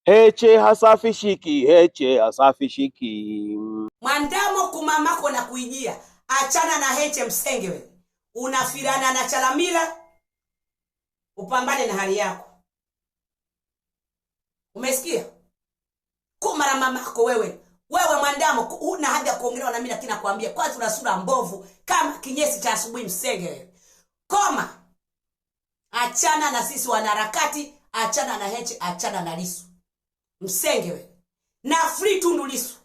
Heche hasafishiki, Heche hasafishiki. Mwandamo kumamako na kuijia. Achana na Heche msenge wewe. Unafirana na Chalamila. Upambane na hali yako. Umesikia? Kumara mamako wewe. Wewe Mwandamo una haja kuongelewa na mimi, lakini nakwambia kwanza una sura mbovu kama kinyesi cha asubuhi msenge wewe. Koma. Achana na sisi wanaharakati, achana na Heche, achana na Lissu. Msenge wewe. Na free Tundu Lissu.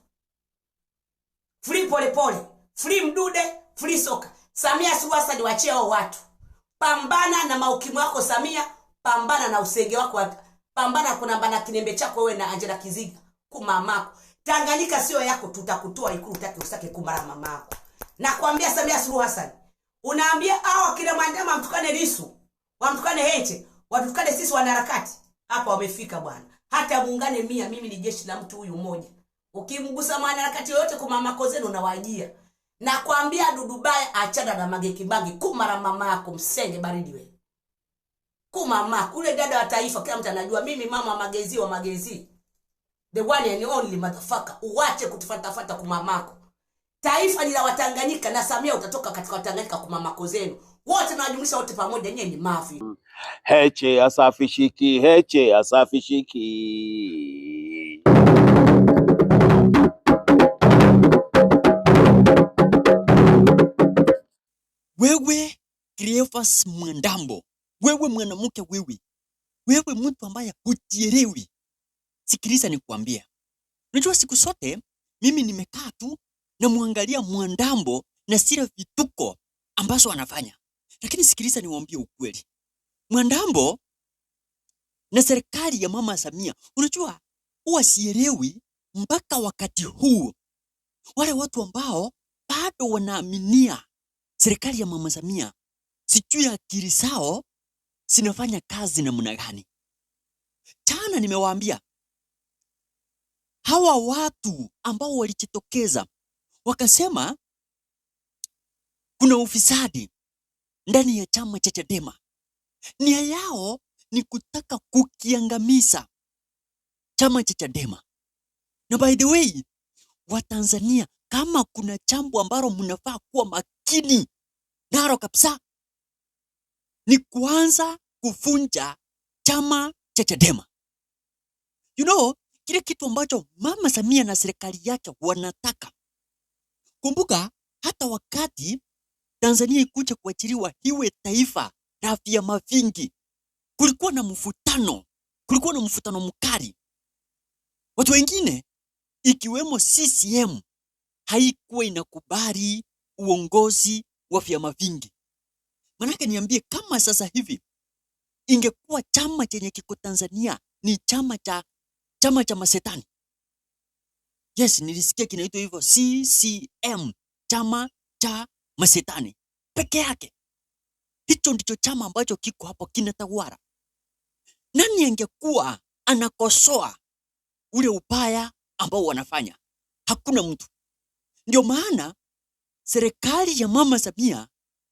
Free Polepole, free Mdude, free Soka. Samia Suluhu Hassan wachie hao watu. Pambana na maukimu wako Samia, pambana na usenge wako, pambana kunambana kinembe chako wewe na Angela Kiziga kumamako. Tanganyika sio yako, tutakutoa Ikulu utake usake kumara mamako. Nakwambia Samia Suluhu Hassan, unaambia hao kile Mwandama mtukane Lissu, wamtukane Heche, watukane sisi wanaharakati. Hapa wamefika bwana. Hata muungane 100, mimi ni jeshi la mtu huyu mmoja. Ukimgusa mwanaharakati yote kumamako zenu na wajia. Na kuambia Dudubaya achana na Mageki Bangi kumara mama yako msenge baridi wewe. Kumama kule dada wa taifa kila mtu anajua mimi mama Magezi wa Magezi. The one and only motherfucker. Uache kutufata kumamako. Taifa ni la Watanganyika na Samia utatoka katika Watanganyika kumamako zenu. Wote nawajumlisha wote pamoja, nyinyi ni mafi. Heche hasafishiki, Heche hasafishiki. Wewe Cleophas Mwandambo, wewe mwanamke wewe mtu ambaye hujielewi. Sikiliza nikuambia. Unajua siku zote mimi nimekaa tu na muangalia Mwandambo na sira vituko ambazo anafanya. Lakini sikiliza niwaambie ukweli. Mwandambo na serikali ya Mama Samia, unajua huwa sielewi mpaka wakati huu wale watu ambao bado wanaaminia serikali ya Mama Samia, sijui akili zao zinafanya kazi namna gani. Jana nimewaambia hawa watu ambao walijitokeza wakasema kuna ufisadi ndani ya chama cha Chadema. Nia yao ni kutaka kukiangamiza chama cha Chadema. Na by the way, Watanzania, kama kuna jambo ambalo mnafaa kuwa makini nalo kabisa, ni kuanza kufunja chama cha Chadema. You know, kile kitu ambacho Mama Samia na serikali yake wanataka. Kumbuka hata wakati Tanzania ikuja kuachiliwa iwe taifa la vyama vingi, kulikuwa na mvutano mkali. Watu wengine ikiwemo CCM haikuwa inakubali uongozi wa vyama vingi. Manake niambie, kama sasa hivi ingekuwa chama chenye kiko Tanzania ni chama cha masetani. Yes, nilisikia kinaitwa hivyo, CCM, chama cha masetani peke yake. Hicho ndicho chama ambacho kiko hapo kinatawala. Nani angekuwa anakosoa ule ubaya ambao wanafanya? Hakuna mtu. Ndio maana serikali ya Mama Samia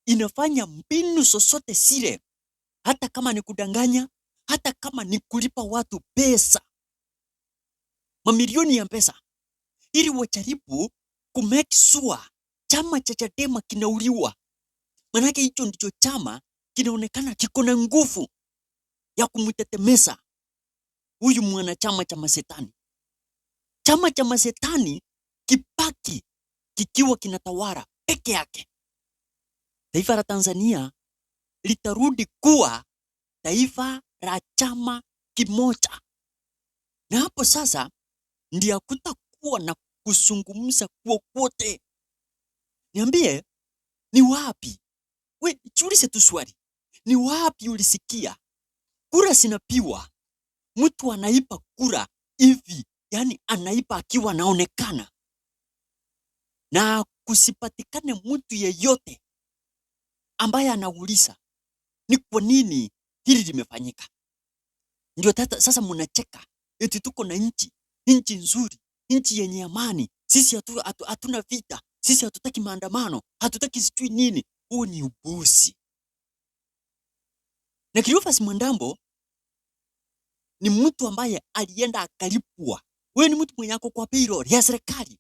inafanya mbinu zozote zile, hata kama ni kudanganya, hata kama ni kulipa watu pesa, mamilioni ya pesa, ili wajaribu kumake sure chama cha Chadema kinauliwa. Manake hicho ndicho chama kinaonekana kiko na nguvu ya kumtetemesa huyu mwanachama cha masetani. Chama cha masetani kipaki kikiwa kinatawala peke yake, taifa la Tanzania litarudi kuwa taifa la chama kimoja. Na hapo sasa ndio hakutakuwa na kuzungumza kwote. Niambie, ni wapi? We, jiulize tu swali. Ni wapi ulisikia kura zinapiwa, mtu anaipa kura hivi, yani anaipa akiwa anaonekana, na kusipatikane mtu yeyote ambaye anauliza ni kwa nini hili limefanyika? Ndio sasa mnacheka eti tuko na nchi nzuri, nchi yenye amani, sisi hatuna vita, sisi hatutaki maandamano, hatutaki sijui nini. Huo ni ubusi. Na Cleophas Mwandambo ni mtu ambaye alienda akalipwa. Wewe ni mtu mwenye ako kwa payroll ya serikali.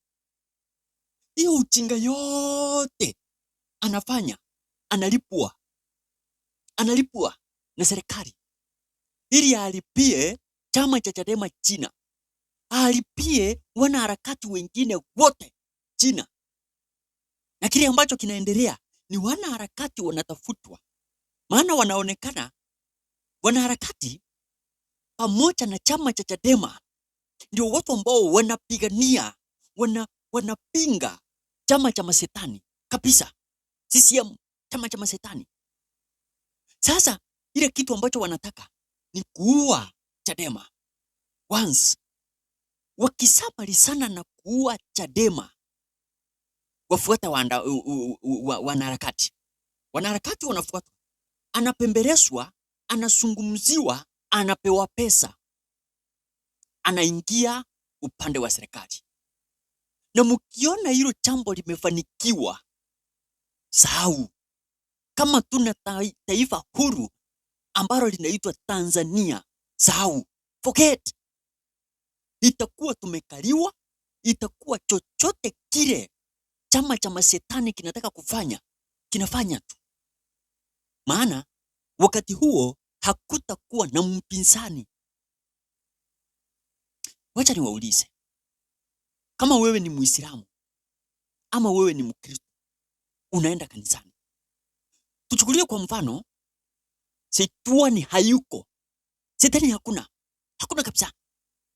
Hiyo ujinga yote anafanya, analipwa na serikali ili alipie chama cha Chadema China, alipie wanaharakati wengine wote China. Na kile ambacho kinaendelea ni wanaharakati wanatafutwa, maana wanaonekana wanaharakati pamoja na chama cha Chadema ndio watu ambao wanapigania, wanapinga chama cha masetani kabisa. CCM, chama cha masetani. Sasa ile kitu ambacho wanataka ni kuua Chadema. Once wakishamalizana na kuua Chadema, wafuata wanaharakati. Wanaharakati wanafuatwa, anapembelezwa, anazungumziwa, anapewa pesa, anaingia upande wa serikali. Na mkiona hilo jambo limefanikiwa, sahau. Kama tuna taifa huru ambalo linaitwa Tanzania, sahau, forget. Itakuwa tumekaliwa, itakuwa chochote kile chama cha masetani kinataka kufanya, kinafanya tu. Maana wakati huo hakutakuwa na mpinzani. Wacha niwaulize, kama wewe ni Muislamu ama wewe ni Mkristo, unaenda kanisani. Tuchukulie kwa mfano, Shetani hayuko. Shetani hakuna kabisa.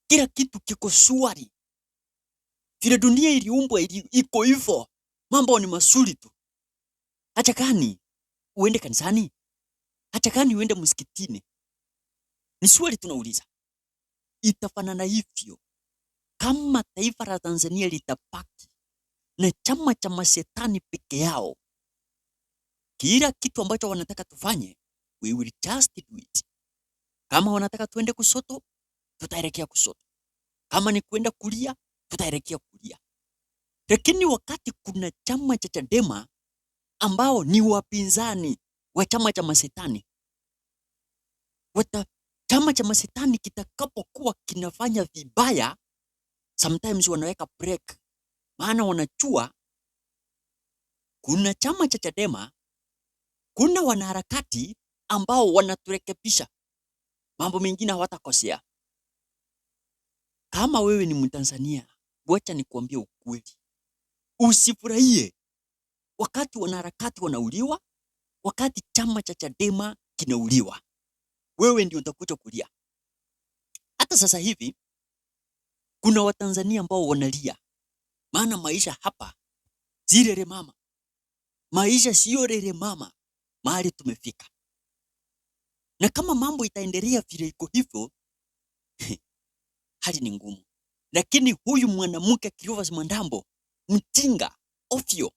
Kila kitu kiko shwari. Vile dunia iliumbwa iko hivyo. Mambo ni mazuri tu. Acha gani uende kanisani? Acha gani uende msikitini? Ni swali tunauliza. Itafanana hivyo kama taifa la Tanzania litabaki na chama cha masetani peke yao. Kila kitu ambacho wanataka tufanye, we will just do it. Kama wanataka tuende kusoto, tutaelekea kusoto. Kama ni kuenda kulia, tutaelekea kulia. Lakini wakati kuna chama cha Chadema ambao ni wapinzani wa chama cha masetani, chama cha masetani kitakapokuwa kinafanya vibaya, sometimes wanaweka break. Maana wanajua kuna chama cha Chadema, kuna wanaharakati ambao wanaturekebisha. Mambo mengine hawatakosea. Kama wewe ni Mtanzania, wacha nikuambie ukweli. Usifurahie wakati wanaharakati wanauliwa, wakati chama cha Chadema kinauliwa. Wewe ndio utakuja kulia. Hata sasa hivi kuna Watanzania ambao wanalia. Maana maisha hapa si rere mama. Maisha sio rere mama mahali tumefika. Na kama mambo itaendelea vile iko hivyo, hali ni ngumu. Lakini huyu mwanamke Cleophas Mwandambo, mjinga, ovyo,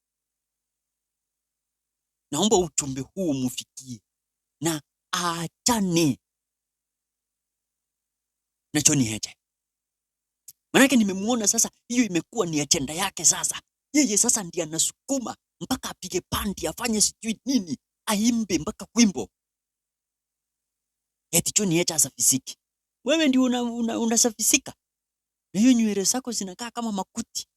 naomba ujumbe huu umfikie na aachane na John Heche. Manake nimemuona sasa, hiyo imekuwa ni agenda yake sasa. Yeye sasa ndiye anasukuma mpaka apige pandi, afanye sijui nini, aimbe mpaka wimbo. Eti John Heche asafisiki. Wewe ndio unasafisika. Na hiyo nywele zako zinakaa kama makuti.